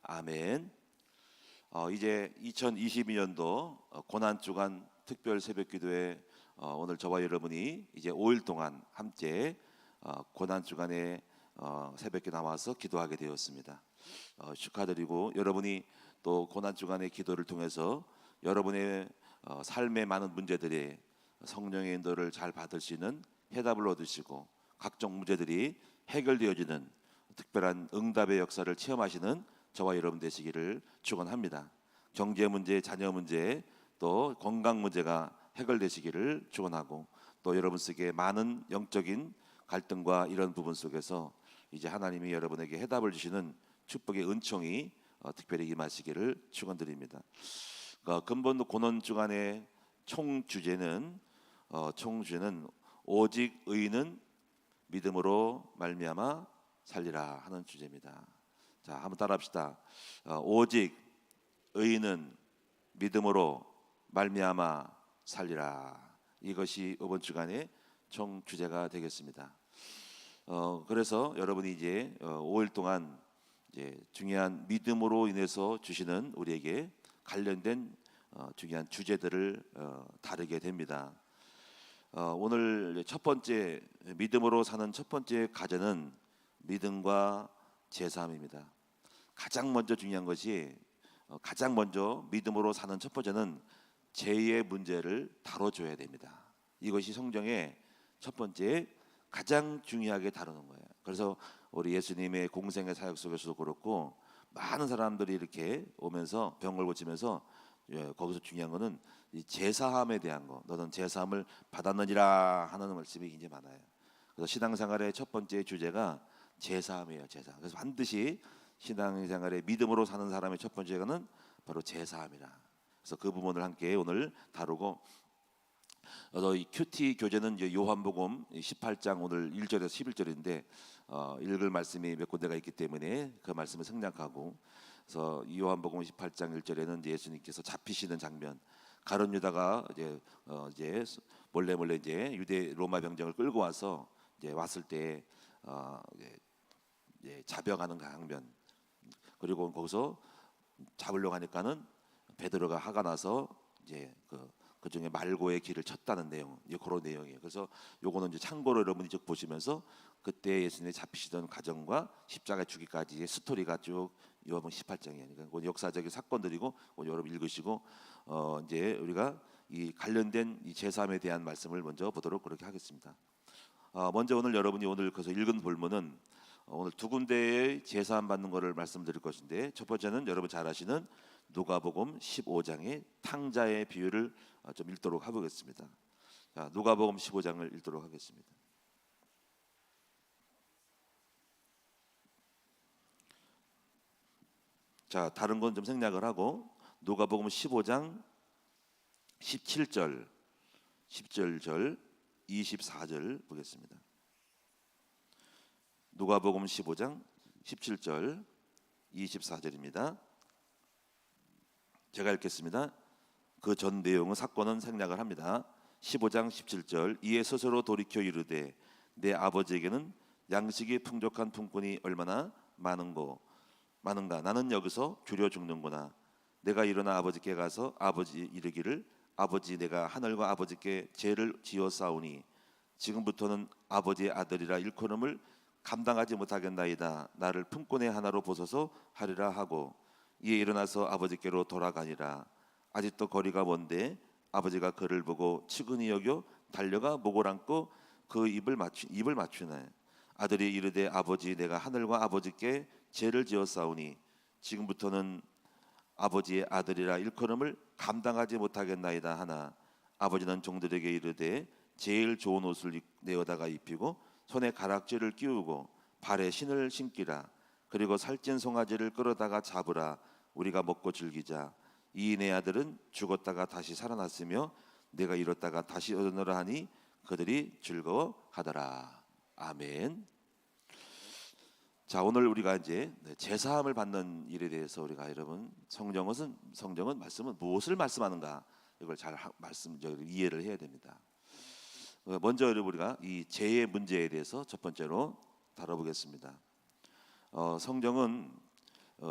아멘. 이제 2022년도 고난주간 특별 새벽기도회 오늘 저와 여러분이 이제 5일 동안 함께 고난주간에 새벽에 나와서 기도하게 되었습니다. 축하드리고 여러분이 또 고난주간의 기도를 통해서 여러분의 삶의 많은 문제들에 성령의 인도를 잘 받을 수 있는 해답을 얻으시고 각종 문제들이 해결되어지는 특별한 응답의 역사를 체험하시는 저와 여러분 되시기를 축원합니다. 경제 문제, 자녀 문제, 또 건강 문제가 해결되시기를 축원하고 또 여러분 속에 많은 영적인 갈등과 이런 부분 속에서 이제 하나님이 여러분에게 해답을 주시는 축복의 은총이 특별히 임하시기를 축원드립니다. 근본 고난주간의 총 주제는 오직 의인은 믿음으로 말미암아 살리라 하는 주제입니다. 자, 한번 따라합시다. 오직 의인은 믿음으로 말미암아 살리라. 이것이 이번 주간의 총 주제가 되겠습니다. 그래서 여러분이 이제 5일 동안 이제 중요한 믿음으로 인해서 주시는 우리에게 관련된 중요한 주제들을 다루게 됩니다. 오늘 첫 번째 믿음으로 사는 첫 번째 과제는 믿음과 제사함입니다. 가장 먼저 중요한 것이 가장 먼저 믿음으로 사는 첫 번째는 죄의 문제를 다뤄줘야 됩니다. 이것이 성경의 첫 번째 가장 중요하게 다루는 거예요. 그래서 우리 예수님의 공생의 사역 속에서도 그렇고 많은 사람들이 이렇게 오면서 병을 고치면서 거기서 중요한 거는 이 제사함에 대한 거. 너는 제사함을 받았느니라 하는 말씀이 굉장히 많아요. 그래서 신앙생활의 첫 번째 주제가 제사함이에요. 제사. 그래서 반드시 신앙생활의 믿음으로 사는 사람의 첫 번째는 바로 제사함이라. 그래서 그 부분을 함께 오늘 다루고 이 큐티 교재는 이제 요한복음 18장 오늘 1절에서 11절인데 읽을 말씀이 몇 군데가 있기 때문에 그 말씀을 생략하고 그래서 요한복음 18장 1절에는 이제 예수님께서 잡히시는 장면, 가룟 유다가 이제 몰래 이제 유대 로마 병정을 끌고 와서 이제 왔을 때 이제 잡혀가는 장면, 그리고 거기서 잡으려고 하니까는 베드로가 화가 나서 이제 그 중에 말고의 길을 쳤다는 내용, 이제 그런 내용이에요. 그래서 요거는 이제 참고로 여러분이 쭉 보시면서 그때 예수님이 잡히시던 과정과 십자가 주기까지의 스토리가 쭉 요한복음 18장이에요. 그러니까 역사적인 사건들이고 여러분 읽으시고 이제 우리가 이 관련된 이 제사함에 대한 말씀을 먼저 보도록 그렇게 하겠습니다. 먼저 오늘 여러분이 오늘 그래서 읽은 본문은 오늘 두 군데의 제사함 받는 것을 말씀드릴 것인데 첫 번째는 여러분 잘 아시는 누가복음 15장의 탕자의 비유를 좀 읽도록 해보겠습니다. 자, 누가복음 15장을 읽도록 하겠습니다. 자, 다른 건 좀 생략을 하고 누가복음 15장 17절, 17절, 24절 보겠습니다. 누가복음 15장 17절, 24절입니다. 제가 읽겠습니다. 그 전 내용은 사건은 생략을 합니다. 15장 17절 이에 스스로 돌이켜 이르되 내 아버지에게는 양식이 풍족한 품꾼이 얼마나 많은가 나는 여기서 줄여 죽는구나. 내가 일어나 아버지께 가서 아버지 이르기를 아버지 내가 하늘과 아버지께 죄를 지어 싸우니 지금부터는 아버지의 아들이라 일컬음을 감당하지 못하겠나이다. 나를 품꾼의 하나로 보소서 하리라 하고 이에 일어나서 아버지께로 돌아가니라. 아직도 거리가 먼데 아버지가 그를 보고 측은히 여겨 달려가 목을 안고 그 입을 맞추네. 아들이 이르되 아버지 내가 하늘과 아버지께 죄를 지어 싸우니 지금부터는 아버지의 아들이라 일컬음을 감당하지 못하겠나이다 하나 아버지는 종들에게 이르되 제일 좋은 옷을 내어다가 입히고 손에 가락지를 끼우고 발에 신을 신기라. 그리고 살찐 송아지를 끌어다가 잡으라. 우리가 먹고 즐기자. 이 내 아들은 죽었다가 다시 살아났으며 내가 잃었다가 다시 얻으노라 하니 그들이 즐거워하더라. 아멘. 자, 오늘 우리가 이제 제사함을 받는 일에 대해서 우리가 여러분 성경은 말씀은 무엇을 말씀하는가 이걸 잘 이해를 해야 됩니다. 먼저 우리가 이 죄의 문제에 대해서 첫 번째로 다뤄보겠습니다. 성경은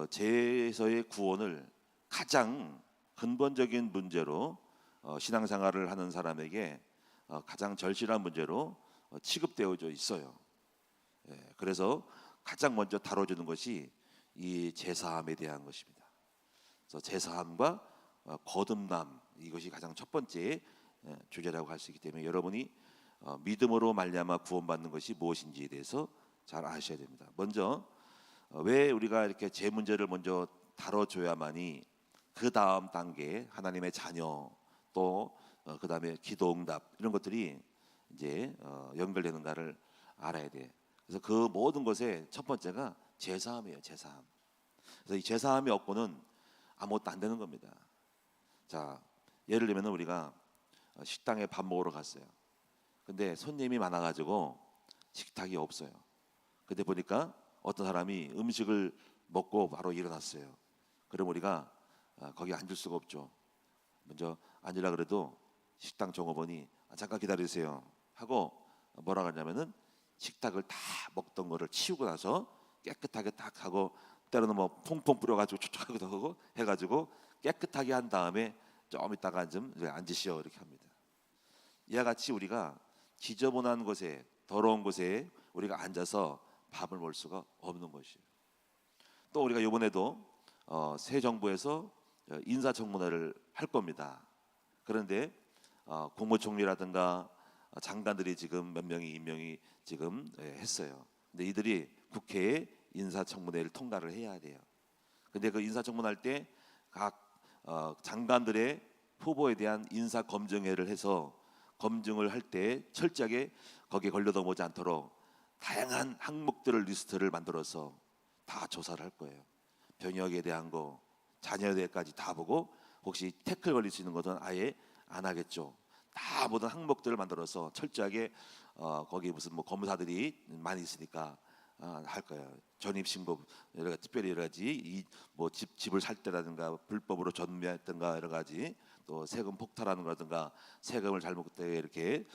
죄에서의 구원을 가장 근본적인 문제로 신앙생활을 하는 사람에게 가장 절실한 문제로 취급되어져 있어요. 그래서 가장 먼저 다뤄주는 것이 이 제사함에 대한 것입니다. 그래서 제사함과 거듭남, 이것이 가장 첫 번째 주제라고 할 수 있기 때문에 여러분이 믿음으로 말미암아 구원받는 것이 무엇인지에 대해서 잘 아셔야 됩니다. 먼저 왜 우리가 이렇게 죄 문제를 먼저 다뤄줘야만이 그 다음 단계 하나님의 자녀 또 그 다음에 기도 응답 이런 것들이 이제 연결되는가를 알아야 돼. 그래서 그 모든 것의 첫 번째가 제사함이에요. 제사함. 그래서 이 제사함이 없고는 아무것도 안 되는 겁니다. 자, 예를 들면 우리가 식당에 밥 먹으러 갔어요. 근데 손님이 많아가지고 식탁이 없어요. 근데 보니까 어떤 사람이 음식을 먹고 바로 일어났어요. 그럼 우리가 거기 앉을 수가 없죠. 먼저 앉으라 그래도 식당 종업원이 잠깐 기다리세요 하고 뭐라 하냐면은 식탁을 다 먹던 거를 치우고 나서 깨끗하게 딱 하고 때로는 뭐 퐁퐁 뿌려가지고 촉촉하기도 하고 해가지고 깨끗하게 한 다음에 좀 있다가 좀 앉으시오 이렇게 합니다. 이와 같이 우리가 지저분한 곳에 더러운 곳에 우리가 앉아서 밥을 먹을 수가 없는 것이에요. 또 우리가 이번에도 새 정부에서 인사청문회를 할 겁니다. 그런데 국무총리라든가 장관들이 지금 몇 명이 임명이 지금 했어요. 근데 이들이 국회에 인사청문회를 통과를 해야 돼요. 근데 그 인사청문회 할 때 각 장관들의 후보에 대한 인사검증회를 해서 검증을 할 때 철저하게 거기에 걸려들어오지 않도록 다양한 항목들을 리스트를 만들어서 다 조사를 할 거예요. 병역에 대한 거, 자녀에 대해까지 다 보고 혹시 태클 걸릴 수 있는 것은 아예 안 하겠죠. 다 모든 항목들을 만들어서 철저하게 거기 무슨 뭐 검사들이 많이 있으니까 할 거예요. 전입신고 여러 가지 특별히 여러 가지 뭐 집을 살 때라든가 불법으로 전매했던가 여러 가지 또 세금 폭탈하는 거라든가 세금을 잘못되게 이렇게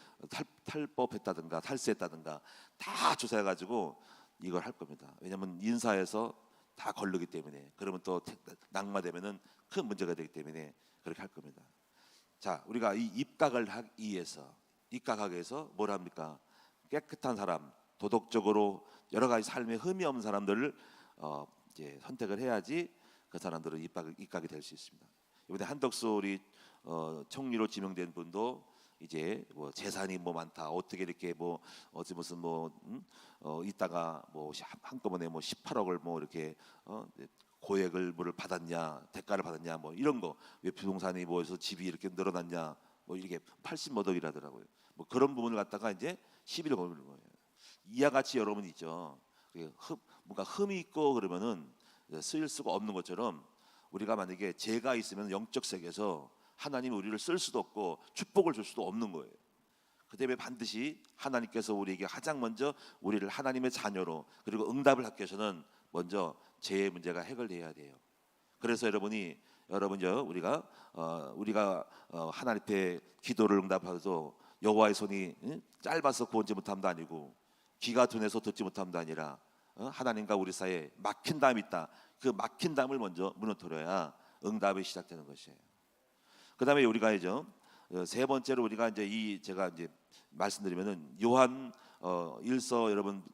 탈법했다든가 탈세했다든가 다 조사해가지고 이걸 할 겁니다. 왜냐하면 인사에서 다 걸르기 때문에 그러면 또 낙마되면은 큰 문제가 되기 때문에 그렇게 할 겁니다. 자, 우리가 이 입각을 하기 위해서 입각하기 위해서 뭘 합니까? 깨끗한 사람, 도덕적으로 여러 가지 삶에 흠이 없는 사람들을 이제 선택을 해야지 그 사람들은 입각이 될 수 있습니다. 이번에 한덕수 우리 총리로 지명된 분도 이제 뭐 재산이 뭐 많다 어떻게 이렇게 뭐 어찌 무슨 뭐 있다가 뭐 한꺼번에 뭐 18억을 뭐 이렇게 고액을 뭐를 받았냐 대가를 받았냐 뭐 이런 거 왜 부동산이 뭐해서 집이 이렇게 늘어났냐 뭐 이게 80몇 억이라더라고요. 뭐 그런 부분을 갖다가 이제 시비를 거는 거예요. 이와 같이 여러분 있죠. 뭔가 흠이 있고 그러면은 쓰일 수가 없는 것처럼 우리가 만약에 죄가 있으면 영적 세계에서 하나님이 우리를 쓸 수도 없고 축복을 줄 수도 없는 거예요. 그 때문에 반드시 하나님께서 우리에게 가장 먼저 우리를 하나님의 자녀로 그리고 응답을 하기 위해서는 먼저 죄의 문제가 해결돼야 돼요. 그래서 우리가 하나님 앞에 기도를 응답하도 여호와의 손이 짧아서 구원지 못함도 아니고 귀가 둔해서 듣지 못함도 아니라 하나님과 우리 사이에 막힌 담이 있다. 그 막힌 담을 먼저 무너뜨려야 응답이 시작되는 것이에요. 그다음에 우리가 이제 세 번째로 우리가 이제 제가 이제 말씀드리면은 요한 1서 여러분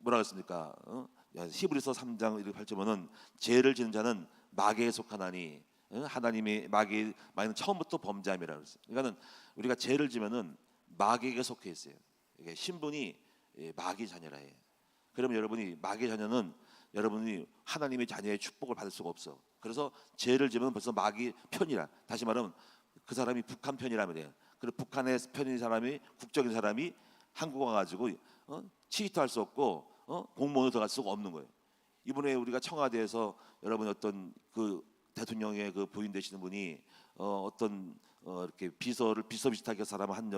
뭐라고 했습니까? 히브리서 3장 이렇게 발전하면은 죄를 지는 자는 마귀에 속하나니 하나님이 마귀는 처음부터 범죄함이라고 했어요. 그러니까는 우리가 죄를 지면은 마귀에게 속해 있어요. 이게 신분이 마귀 자녀라 해요. 그러면 여러분이 마귀 자녀는 여러분이 하나님의 자녀의 축복을 받을 수가 없어. 그래서 죄를 지면 벌써 마귀 편이라. 다시 말하면 그 사람이 북한 편이라면 돼요. 그리고 북한의 편인 사람이 국적인 사람이 한국 와가지고 취직할 수 없고 공무원으로 들어갈 수가 없는 거예요. 이번에 우리가 청와대에서 여러분 어떤 그 대통령의 그 부인 되시는 분이 이렇게 비서 비슷하게 사람을 한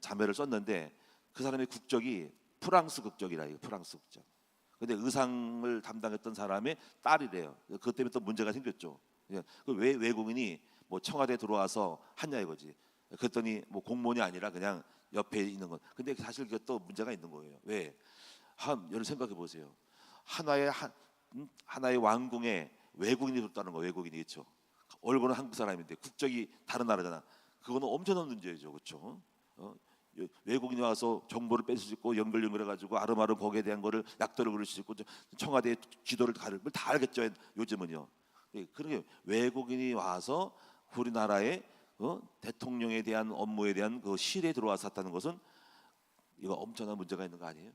자매를 썼는데 그 사람의 국적이 프랑스 국적이라 이거 프랑스 국적. 근데 의상을 담당했던 사람의 딸이래요. 그것 때문에 또 문제가 생겼죠. 왜 외국인이 뭐 청와대에 들어와서 하냐 이거지. 그랬더니 뭐 공무원이 아니라 그냥 옆에 있는 것. 근데 사실 그게 또 문제가 있는 거예요. 왜? 여러분 생각해 보세요. 하나의 하나의 왕궁에 외국인이 들었다는 거. 외국인이, 그렇죠? 얼굴은 한국 사람인데 국적이 다른 나라잖아. 그거는 엄청난 문제죠, 그렇죠? 외국인이 와서 정보를 뺄 수 있고 연결해가지고 아름아름 거기에 대한 거를 약도를 그릴 수 있고 청와대 지도를 다 알겠죠, 요즘은요. 그러게 외국인이 와서 우리나라의 대통령에 대한 업무에 대한 그 실에 들어와서 했다는 것은 이거 엄청난 문제가 있는 거 아니에요?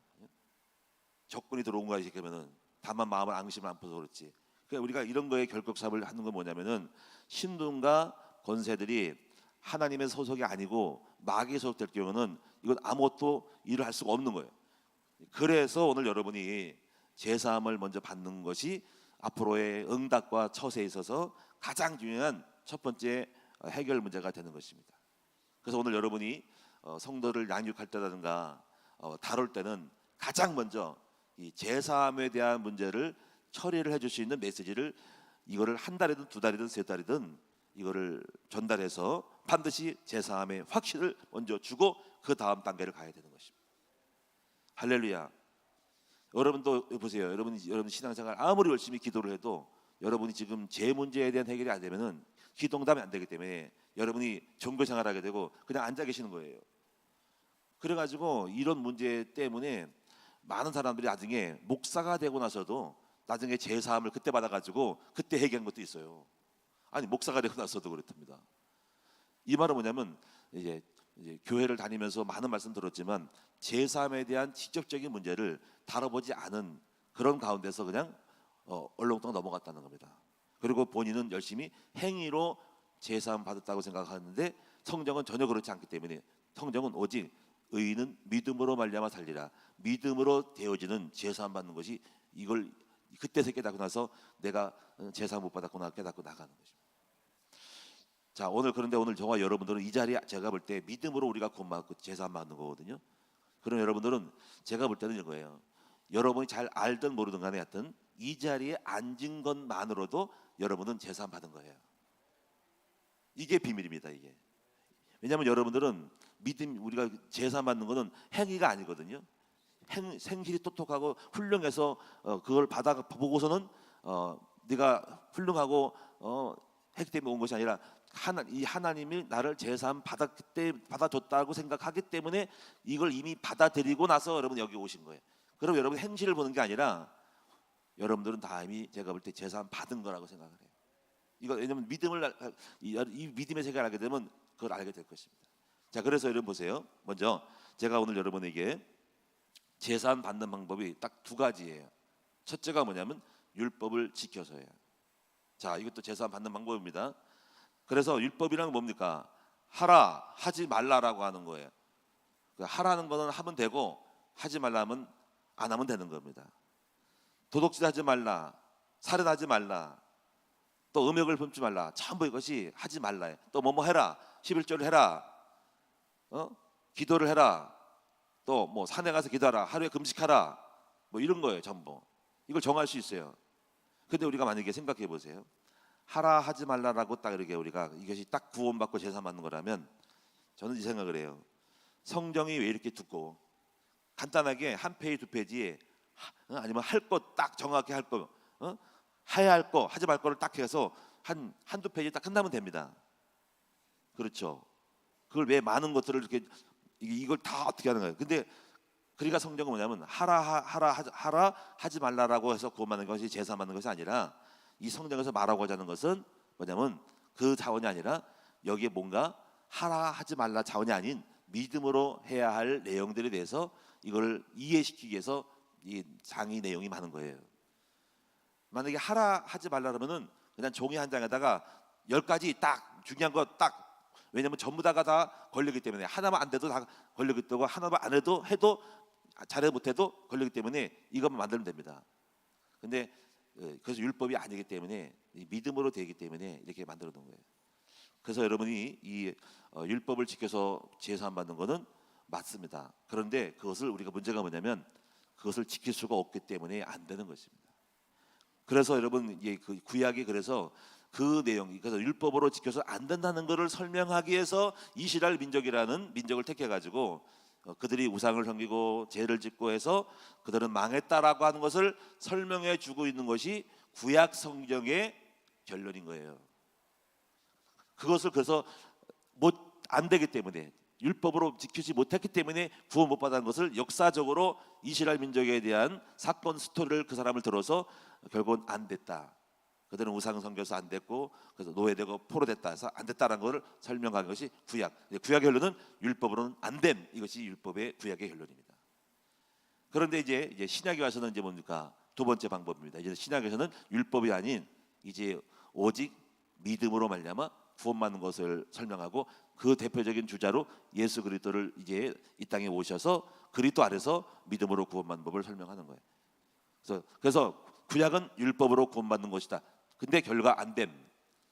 적군이 들어온 거야 그러면은. 다만 마음을 앙심을 안 퍼서 그렇지. 그러니까 우리가 이런 거에 결격삽을 하는 건 뭐냐면은 신분과 권세들이 하나님의 소속이 아니고 마귀의 소속될 경우는 이건 아무것도 일을 할 수가 없는 거예요. 그래서 오늘 여러분이 제사함을 먼저 받는 것이 앞으로의 응답과 처세에 있어서 가장 중요한 첫 번째 해결 문제가 되는 것입니다. 그래서 오늘 여러분이 성도를 양육할 때라든가 다룰 때는 가장 먼저 이 제사함에 대한 문제를 처리를 해줄 수 있는 메시지를 이거를 한 달이든 두 달이든 세 달이든 이거를 전달해서 반드시 제사함의 확신을 먼저 주고 그 다음 단계를 가야 되는 것입니다. 할렐루야. 여러분도 보세요. 여러분 신앙생활 아무리 열심히 기도를 해도 여러분이 지금 제 문제에 대한 해결이 안 되면은 기도응답이 안 되기 때문에 여러분이 종교생활하게 되고 그냥 앉아 계시는 거예요. 그래가지고 이런 문제 때문에 많은 사람들이 나중에 목사가 되고 나서도 나중에 제사함을 그때 받아가지고 그때 해결한 것도 있어요. 아니 목사가 되고 나서도 그렇답니다. 이 말은 뭐냐면 이제 교회를 다니면서 많은 말씀 들었지만 제사함에 대한 직접적인 문제를 다뤄보지 않은 그런 가운데서 그냥 얼렁뚱 넘어갔다는 겁니다. 그리고 본인은 열심히 행위로 제사함 받았다고 생각하는데 성경은 전혀 그렇지 않기 때문에 성경은 오직 의인은 믿음으로 말미암아 살리라. 믿음으로 되어지는 제사함 받는 것이 이걸 그때서 깨닫고 나서 내가 제사함 못 받았구나 깨닫고 나가는 것입니다. 자, 그런데 오늘 저와 여러분들은 이 자리에 제가 볼 때 믿음으로 우리가 구원받고 제사함 받는 거거든요. 그럼 여러분들은 제가 볼 때는 이거예요. 여러분이 잘 알든 모르든 간에 하여튼 이 자리에 앉은 것만으로도 여러분은 제사함 받은 거예요. 이게 비밀입니다. 이게. 왜냐하면 여러분들은 우리가 제사함 받는 거는 행위가 아니거든요. 생실이 똑똑하고 훌륭해서 그걸 받아 보고서는 네가 훌륭하고 했기 때문에 온 것이 아니라 이 하나님이 나를 제사함 받아줬다고 생각하기 때문에 이걸 이미 받아들이고 나서 여러분 여기 오신 거예요. 그럼 여러분 행실을 보는 게 아니라 여러분들은 다 이미 제가 볼 때 제사함 받은 거라고 생각을 해요. 이거 왜냐면 이 믿음의 세계를 알게 되면 그걸 알게 될 것입니다. 자, 그래서 여러분 보세요. 먼저 제가 오늘 여러분에게 제사함 받는 방법이 딱 두 가지예요. 첫째가 뭐냐면 율법을 지켜서예요. 자, 이것도 제사함 받는 방법입니다. 그래서 율법이란 뭡니까? 하라, 하지 말라라고 하는 거예요. 하라는 거는 하면 되고 하지 말라면 안 하면 되는 겁니다. 도둑질하지 말라, 살인하지 말라, 또 음욕을 품지 말라. 전부 이것이 하지 말라예요. 또 뭐뭐 해라, 11조를 해라, 기도를 해라, 또 뭐 산에 가서 기도하라, 하루에 금식하라, 뭐 이런 거예요. 전부 이걸 정할 수 있어요. 근데 우리가 만약에 생각해 보세요. 하라 하지 말라라고 딱 이렇게 우리가 이것이 딱 구원받고 제사 받는 거라면 저는 이 생각을 해요. 성경이 왜 이렇게 두꺼워? 간단하게 한 페이지 두 페이지에 아니면 할 것 딱 정확히 할 거, 해야 할 거 하지 말 거를 딱 해서 한두 페이지 딱 끝나면 됩니다. 그렇죠? 그걸 왜 많은 것들을 이렇게 이걸 다 어떻게 하는 거예요? 근데 그러니까 성경은 뭐냐면 하라 하지 말라라고 해서 구원받는 것이 제사 받는 것이 아니라 이 성경에서 말하고자 하는 것은 뭐냐면 그 자원이 아니라 여기에 뭔가 하라 하지 말라 자원이 아닌 믿음으로 해야 할 내용들에 대해서 이걸 이해시키기 위해서 이 장의 내용이 많은 거예요. 만약에 하라 하지 말라 그러면은 그냥 종이 한 장에다가 10가지 딱 중요한 거 딱, 왜냐면 전부 다가 다 걸리기 때문에 하나만 안 돼도 다 걸리기 때문에 하나만 안 해도 잘해 못해도 걸리기 때문에 이것만 만들면 됩니다. 근데 그래서 율법이 아니기 때문에 믿음으로 되기 때문에 이렇게 만들어 놓은 거예요. 그래서 여러분이 이 율법을 지켜서 제사함 받는 것은 맞습니다. 그런데 그것을 우리가 문제가 뭐냐면 그것을 지킬 수가 없기 때문에 안 되는 것입니다. 그래서 여러분 그 구약이 그래서 그 내용, 그래서 율법으로 지켜서 안 된다는 것을 설명하기 위해서 이스라엘 민족이라는 민족을 택해가지고 그들이 우상을 섬기고 죄를 짓고 해서 그들은 망했다라고 하는 것을 설명해 주고 있는 것이 구약 성경의 결론인 거예요. 그것을 그래서 안 되기 때문에, 율법으로 지키지 못했기 때문에 구원 못 받은 것을 역사적으로 이스라엘 민족에 대한 사건 스토리를 그 사람을 들어서 결국은 안 됐다. 그들은 우상 섬겨서 안 됐고 그래서 노예되고 포로됐다 해서 안 됐다라는 것을 설명한 것이 구약. 구약의 결론은 율법으로는 안 됨. 이것이 율법의 구약의 결론입니다. 그런데 이제 신약에 와서는 이제 뭡니까? 두 번째 방법입니다. 이제 신약에서는 율법이 아닌 이제 오직 믿음으로 말미암아 구원받는 것을 설명하고 그 대표적인 주자로 예수 그리스도를 이제 이 땅에 오셔서 그리스도 안에서 믿음으로 구원받는 법을 설명하는 거예요. 그래서 구약은 율법으로 구원받는 것이다. 근데 결과 안 됨.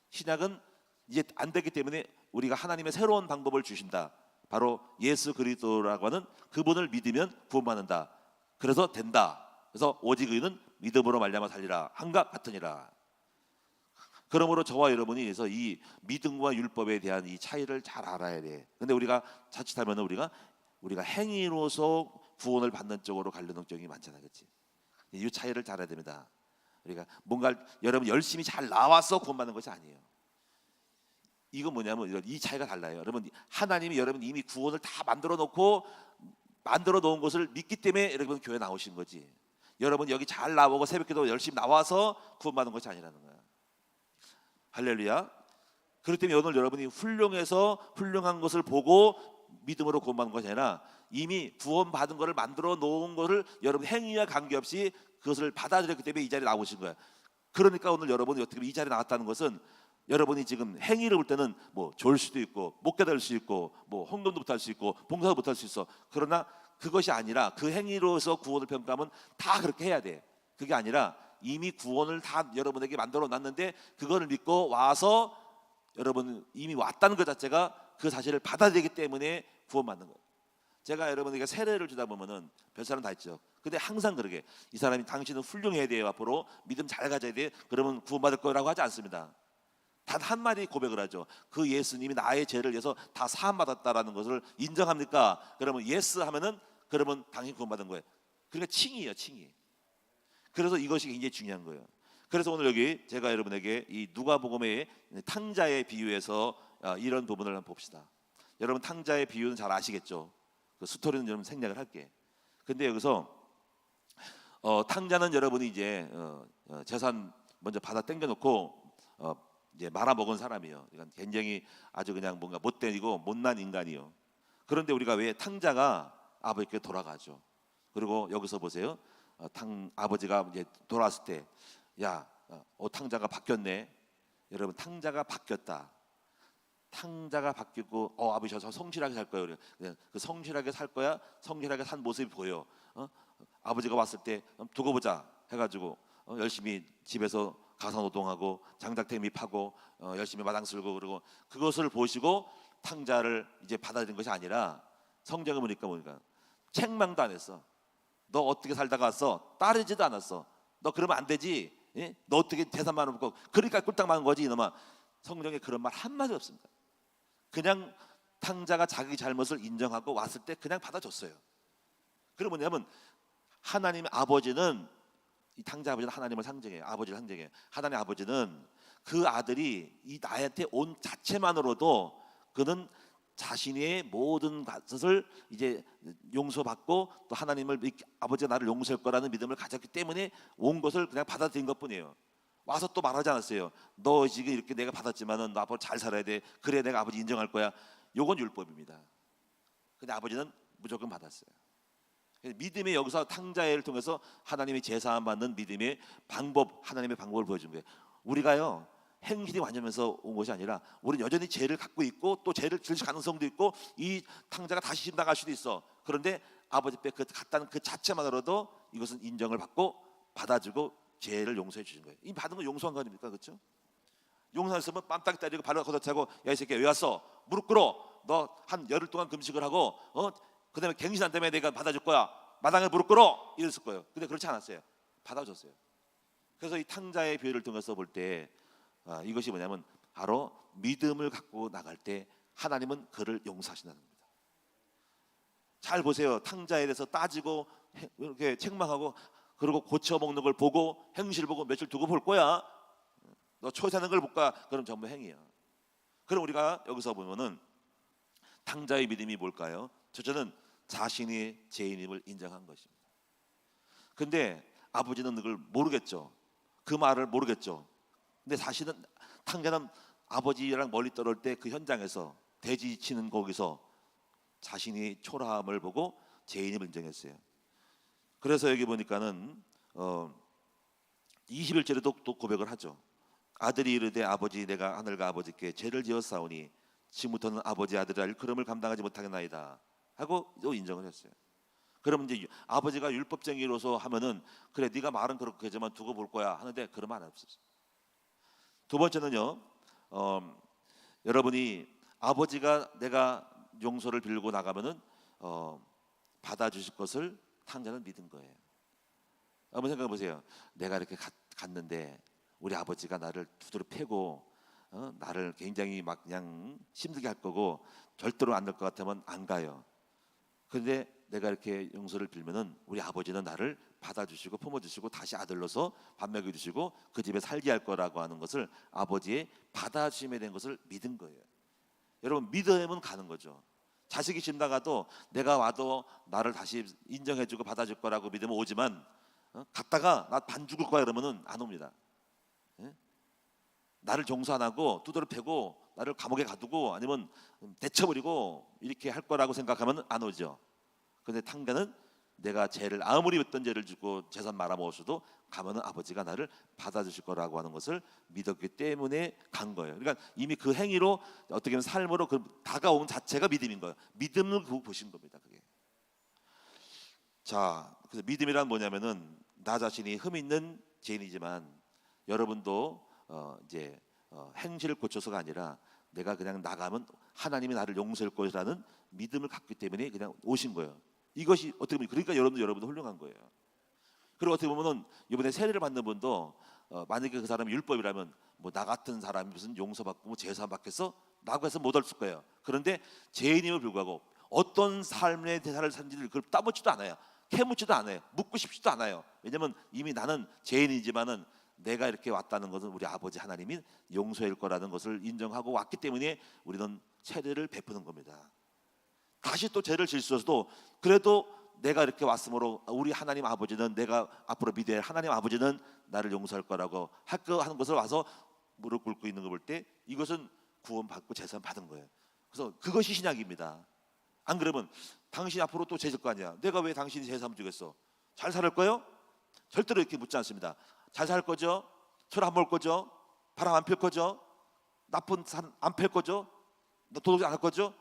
신약은 이제 안 되기 때문에 우리가 하나님의 새로운 방법을 주신다. 바로 예수 그리스도라고 하는 그분을 믿으면 구원받는다. 그래서 된다. 그래서 오직 의는 믿음으로 말미암아 살리라. 한과 같으니라. 그러므로 저와 여러분이 그래서 이 믿음과 율법에 대한 이 차이를 잘 알아야 돼. 근데 우리가 자칫하면 우리가 행위로서 구원을 받는 쪽으로 가려는 경향이 많잖아, 그렇지? 이 차이를 잘 알아야 됩니다. 우리가 뭔가 여러분 열심히 잘 나와서 구원받는 것이 아니에요. 이건 뭐냐면 이 차이가 달라요. 여러분 하나님이 여러분 이미 구원을 다 만들어 놓은 것을 믿기 때문에 여러분 교회 나오신 거지. 여러분 여기 잘 나오고 새벽기도 열심히 나와서 구원받는 것이 아니라는 거야. 할렐루야. 그렇기 때문에 오늘 여러분이 훌륭한 것을 보고 믿음으로 구원받는 것이 아니라 이미 구원받은 것을 만들어 놓은 것을 여러분 행위와 관계없이 그것을 받아들였기 때문에 이 자리에 나오신 거예요. 그러니까 오늘 여러분이 어떻게 보면 이 자리에 나왔다는 것은 여러분이 지금 행위를 볼 때는 뭐 좋을 수도 있고 못 깨달을 수 있고 뭐 헌금도 못할 수 있고 봉사도 못할 수 있어. 그러나 그것이 아니라 그 행위로서 구원을 평가하면 다 그렇게 해야 돼. 그게 아니라 이미 구원을 다 여러분에게 만들어 놨는데 그거를 믿고 와서 여러분 이미 왔다는 것 자체가 그 사실을 받아들이기 때문에 구원받는 거예요. 제가 여러분에게 세례를 주다 보면은 별 사람 다 있죠. 근데 항상 그러게 이 사람이 당신은 훌륭해야 돼요. 앞으로 믿음 잘 가져야 돼. 그러면 구원받을 거라고 하지 않습니다. 단 한마디 고백을 하죠. 그 예수님이 나의 죄를 위해서 다 사함받았다라는 것을 인정합니까? 그러면 예스 하면은 그러면 당연히 구원받은 거예요. 그러니까 칭이에요, 칭이. 그래서 이것이 굉장히 중요한 거예요. 그래서 오늘 여기 제가 여러분에게 이 누가복음의 탕자의 비유에서 이런 부분을 한번 봅시다. 여러분 탕자의 비유는 잘 아시겠죠? 그 스토리는 여러분 생략을 할게. 근데 여기서 탕자는 여러분이 이제 재산 먼저 받아 당겨놓고 이제 말아먹은 사람이에요. 그러니까 굉장히 아주 그냥 뭔가 못되고 못난 인간이요. 그런데 우리가 왜 탕자가 아버지께 돌아가죠. 그리고 여기서 보세요. 아버지가 이제 돌아왔을 때, 야, 탕자가 바뀌었네. 여러분 탕자가 바뀌었다. 탕자가 바뀌고, 아버지 저 성실하게 살 거예요. 그냥 그 성실하게 살 거야. 성실하게 산 모습이 보여. 아버지가 왔을 때 두고 보자 해가지고 열심히 집에서 가사노동하고 장작탱미파고 열심히 마당 쓸고 그러고 그것을 보시고 탕자를 이제 받아들인 것이 아니라 성경을 보니까 책망도 안 했어. 너 어떻게 살다가 왔어? 따르지도 않았어. 너 그러면 안 되지. 예? 너 어떻게 재산만 없고 그러니까 꿀딱 맞은 거지 이놈아. 성경에 그런 말 한마디 없습니다. 그냥 탕자가 자기 잘못을 인정하고 왔을 때 그냥 받아줬어요. 그게 뭐냐면 하나님의 아버지는 이 탕자 아버지는 하나님을 상징해요. 아버지를 상징해요. 하나님 아버지는 그 아들이 이 나한테 온 자체만으로도 그는 자신의 모든 것을 이제 용서받고 또 하나님을 아버지가 나를 용서할 거라는 믿음을 가졌기 때문에 온 것을 그냥 받아들인 것뿐이에요. 와서 또 말하지 않았어요. 너 지금 이렇게 내가 받았지만은 너 앞으로 잘 살아야 돼. 그래 내가 아버지 인정할 거야. 요건 율법입니다. 근데 아버지는 무조건 받았어요. 믿음의 여기서 탕자를 통해서 하나님의 제사함 받는 믿음의 방법, 하나님의 방법을 보여준 거예요. 우리가요 행실이 완전해서 온 것이 아니라 우리는 여전히 죄를 갖고 있고 또 죄를 질 가능성도 있고 이 탕자가 다시 집 나갈 수도 있어. 그런데 아버지 께 갔다는 그 자체만으로도 이것은 인정을 받고 받아주고 죄를 용서해 주신 거예요. 이 받은 건 용서한 거 아닙니까? 그렇죠? 용서했으면 뺨딱 때리고 발을 걷어차고 야 이 새끼야 왜 왔어? 무릎 꿇어. 너 한 열흘 동안 금식을 하고 그다음에 갱신 안 되면 내가 받아줄 거야. 마당에 무릎 꿇어. 이랬을 거예요. 근데 그렇지 않았어요. 받아줬어요. 그래서 이 탕자의 비유를 통해서 볼 때 이것이 뭐냐면 바로 믿음을 갖고 나갈 때 하나님은 그를 용서하신다는 겁니다. 잘 보세요. 탕자에 대해서 따지고 이렇게 책망하고 그리고 고쳐 먹는 걸 보고 행실 보고 며칠 두고 볼 거야. 너 초사는 걸 볼까? 그럼 전부 행위야. 그럼 우리가 여기서 보면은 탕자의 믿음이 뭘까요? 첫째는 자신이 죄인임을 인정한 것입니다. 근데 아버지는 그걸 모르겠죠. 그 말을 모르겠죠. 근데 사실은 탕자는 아버지랑 멀리 떨어질 때 그 현장에서 돼지 치는 거기서 자신이 초라함을 보고 죄인임을 인정했어요. 그래서 여기 보니까는 21절에도 또 고백을 하죠. 아들이 이르되 아버지 내가 하늘과 아버지께 죄를 지었사오니 지금부터는 아버지 아들이라 일컬음을 감당하지 못하겠나이다 하고 또 인정을 했어요. 그러면 이제 아버지가 율법쟁이로서 하면은 그래 네가 말은 그렇게 하지만 두고 볼 거야 하는데 그런 말 안 했어요. 두 번째는요, 여러분이 아버지가 내가 용서를 빌고 나가면은 받아주실 것을 탕자는 믿은 거예요. 한번 생각해 보세요. 내가 이렇게 갔는데 우리 아버지가 나를 두드려 패고 나를 굉장히 막 그냥 힘들게 할 거고 절대로 안 될 것 같으면 안 가요. 그런데 내가 이렇게 용서를 빌면은 우리 아버지는 나를 받아주시고 품어주시고 다시 아들로서 밥 먹여주시고 그 집에 살게 할 거라고 하는 것을 아버지의 받아주심에 대한 것을 믿은 거예요. 여러분 믿으면 가는 거죠. 자식이 집 나가도 내가 와도 나를 다시 인정해주고 받아줄 거라고 믿으면 오지만 갔다가 나 반 죽을 거야 그러면은 안 옵니다. 나를 용서 안 하고 두드려 패고 나를 감옥에 가두고 아니면 데쳐버리고 이렇게 할 거라고 생각하면 안 오죠. 그런데 탕자는 내가 죄를 아무리 어떤 죄를 짓고 재산 말아먹었어도 가면은 아버지가 나를 받아주실 거라고 하는 것을 믿었기 때문에 간 거예요. 그러니까 이미 그 행위로 어떻게 보면 삶으로 그 다가온 자체가 믿음인 거예요. 믿음을 보신 겁니다. 그게. 자, 그래서 믿음이란 뭐냐면은 나 자신이 흠 있는 죄인이지만 여러분도 행실을 고쳐서가 아니라 내가 그냥 나가면 하나님이 나를 용서할 것이라는 믿음을 갖기 때문에 그냥 오신 거예요. 이것이 어떻게 보면 그러니까 여러분도 훌륭한 거예요. 그리고 어떻게 보면은 이번에 세례를 받는 분도 만약에 그 사람이 율법이라면 뭐 나 같은 사람이 무슨 용서받고 뭐 제사 받겠어? 라고 해서 못 왔을 거예요. 그런데 죄인임을 불구하고 어떤 삶의 대사를 산지를 그걸 따묻지도 않아요. 캐묻지도 않아요. 묻고 싶지도 않아요. 왜냐하면 이미 나는 죄인이지만은 내가 이렇게 왔다는 것은 우리 아버지 하나님이 용서할 거라는 것을 인정하고 왔기 때문에 우리는 세례를 베푸는 겁니다. 다시 또 죄를 질 수 있어도 그래도 내가 이렇게 왔으므로 우리 하나님 아버지는 내가 앞으로 믿어야 할 하나님 아버지는 나를 용서할 거라고 하는 것을 와서 무릎 꿇고 있는 거 볼 때 이것은 구원받고 재산 받은 거예요. 그래서 그것이 신약입니다. 안 그러면 당신 앞으로 또 죄질 거 아니야. 내가 왜 당신이 재산 주겠어? 잘 살 거요? 절대로 이렇게 묻지 않습니다. 잘 살 거죠? 술 안 먹을 거죠? 바람 안 필 거죠? 나쁜 산 안 필 거죠? 도둑질 안 할 거죠?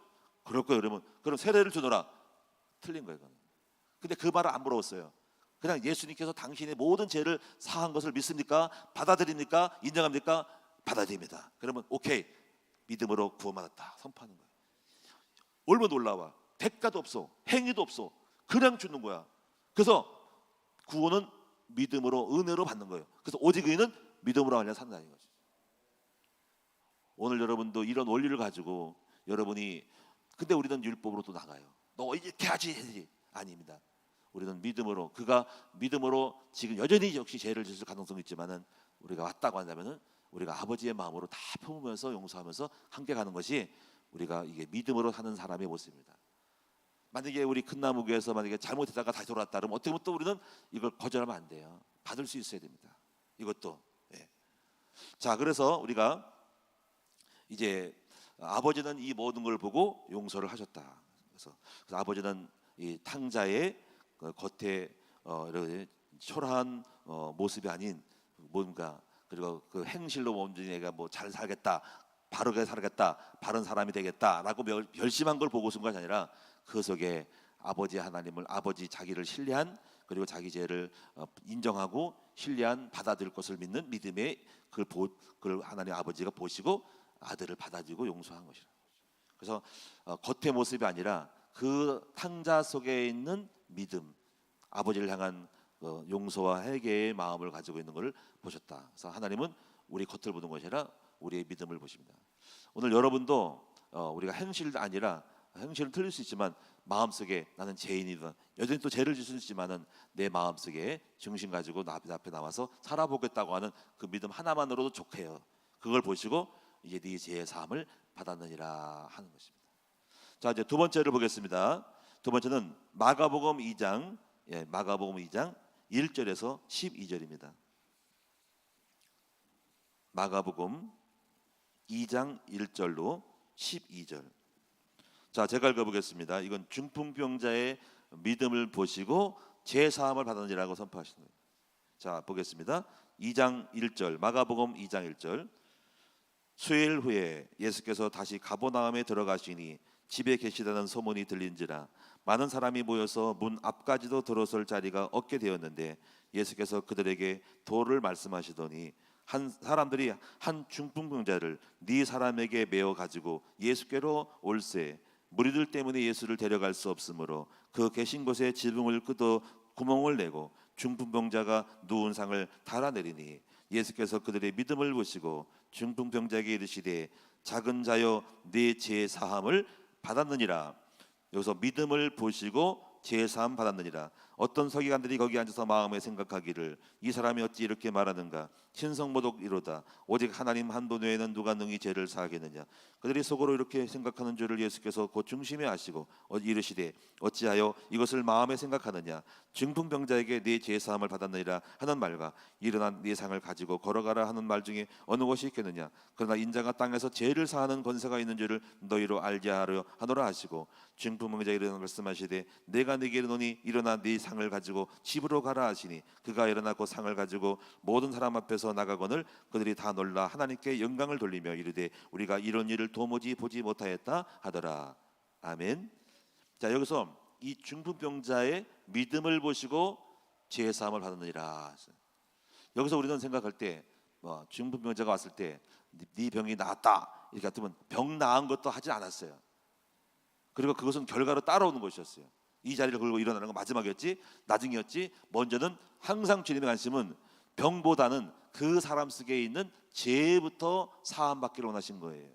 그럴 거예요. 그럼 세례를 주노라. 틀린 거예요. 근데 그 말을 안 물어봤어요. 그냥 예수님께서 당신의 모든 죄를 사한 것을 믿습니까? 받아들입니까? 인정합니까? 받아들입니다. 그러면 오케이, 믿음으로 구원받았다 선포하는 거예요. 얼마나 놀라워. 대가도 없어, 행위도 없어, 그냥 주는 거야. 그래서 구원은 믿음으로 은혜로 받는 거예요. 그래서 오직 의인은 믿음으로 하려 산다는 거죠. 오늘 여러분도 이런 원리를 가지고 여러분이 근데 우리는 율법으로 또 나가요. 너 이렇게 해야지. 아닙니다. 우리는 믿음으로 그가 믿음으로 지금 여전히 역시 죄를 짓을 가능성이 있지만은 우리가 왔다고 한다면은 우리가 아버지의 마음으로 다 품으면서 용서하면서 함께 가는 것이 우리가 이게 믿음으로 사는 사람의 모습입니다. 만약에 우리 큰나무교에서 만약에 잘못했다가 다시 돌아왔다 그러면 어떻게 보면 또 우리는 이걸 거절하면 안 돼요. 받을 수 있어야 됩니다. 이것도. 예. 자, 그래서 우리가 이제 아버지는 이 모든 걸 보고 용서를 하셨다. 그래서 아버지는 이 탕자의 겉에 초라한 모습이 아닌 뭔가 그리고 그 행실로 몸진 애가 뭐 잘 살겠다, 바르게 살겠다, 바른 사람이 되겠다라고 결심한 걸 보고 쓴 것이 아니라 그 속에 아버지 하나님을 아버지 자기를 신뢰한 그리고 자기 죄를 인정하고 신뢰한 받아들일 것을 믿는 믿음의 그걸 하나님 아버지가 보시고 아들을 받아들이고 용서한 것이라. 그래서 겉의 모습이 아니라 그 탕자 속에 있는 믿음, 아버지를 향한 용서와 회개의 마음을 가지고 있는 것을 보셨다. 그래서 하나님은 우리 겉을 보는 것이 아니라 우리의 믿음을 보십니다. 오늘 여러분도 우리가 행실 아니라 형식은 틀릴 수 있지만 마음속에 나는 죄인이다. 여전히 또 죄를 지을 수 있지만은 내 마음속에 중심 가지고 나 앞에 나와서 살아보겠다고 하는 그 믿음 하나만으로도 족해요. 그걸 보시고 이제 네 죄의 사함을 받았느니라 하는 것입니다. 자, 이제 두 번째를 보겠습니다. 두 번째는 마가복음 2장, 마가복음 2장 1절에서 12절입니다. 마가복음 2장 1절로 12절. 자, 제가 읽어보겠습니다. 이건 중풍병자의 믿음을 보시고 죄 사함을 받았느니라고 선포하시는 거예요. 자, 보겠습니다. 2장 1절, 마가복음 2장 1절. 수일 후에 예수께서 다시 가버나움에 들어가시니 집에 계시다는 소문이 들린지라 많은 사람이 모여서 문 앞까지도 들어설 자리가 없게 되었는데 예수께서 그들에게 도를 말씀하시더니 사람들이 한 중풍병자를 네 사람에게 메어 가지고 예수께로 올세 무리들 때문에 예수를 데려갈 수 없으므로 그 계신 곳에 지붕을 끄어 구멍을 내고 중풍병자가 누운 상을 달아내리니 예수께서 그들의 믿음을 보시고 중풍병자에게 이르시되 작은 자여 네 죄 사함을 받았느니라. 여기서 믿음을 보시고 죄 사함 받았느니라. 어떤 서기관들이 거기 앉아서 마음에 생각하기를 이 사람이 어찌 이렇게 말하는가 신성모독이로다 오직 하나님 한 분 외에는 누가 능히 죄를 사하겠느냐. 그들이 속으로 이렇게 생각하는 줄을 예수께서 곧 중심에 아시고 이르시되 어찌하여 이것을 마음에 생각하느냐 중풍병자에게 네 죄 사함을 받았느니라 하는 말과 일어나 네 상을 가지고 걸어가라 하는 말 중에 어느 것이 있겠느냐. 그러나 인자가 땅에서 죄를 사하는 권세가 있는 줄을 너희로 알게 하려 하노라 하시고 중풍병자에게 일어나 말씀하시되 내가 네게 이르노니 일어나 네 상을 가지고 집으로 가라 하시니 그가 일어나 그 상을 가지고 모든 사람 앞에서 나가거늘 그들이 다 놀라 하나님께 영광을 돌리며 이르되 우리가 이런 일을 도무지 보지 못하였다 하더라. 아멘. 자, 여기서 이 중풍병자의 믿음을 보시고 죄 사함을 받았느니라. 여기서 우리는 생각할 때 중풍병자가 왔을 때 네 병이 나았다 이렇게 같으면 병 나은 것도 하지 않았어요. 그리고 그것은 결과로 따라오는 것이었어요. 이 자리를 걸고 일어나는 건 마지막이었지 나중이었지 먼저는 항상 주님의 관심은 병보다는 그 사람 속에 있는 죄부터 사함받기를 원하신 거예요.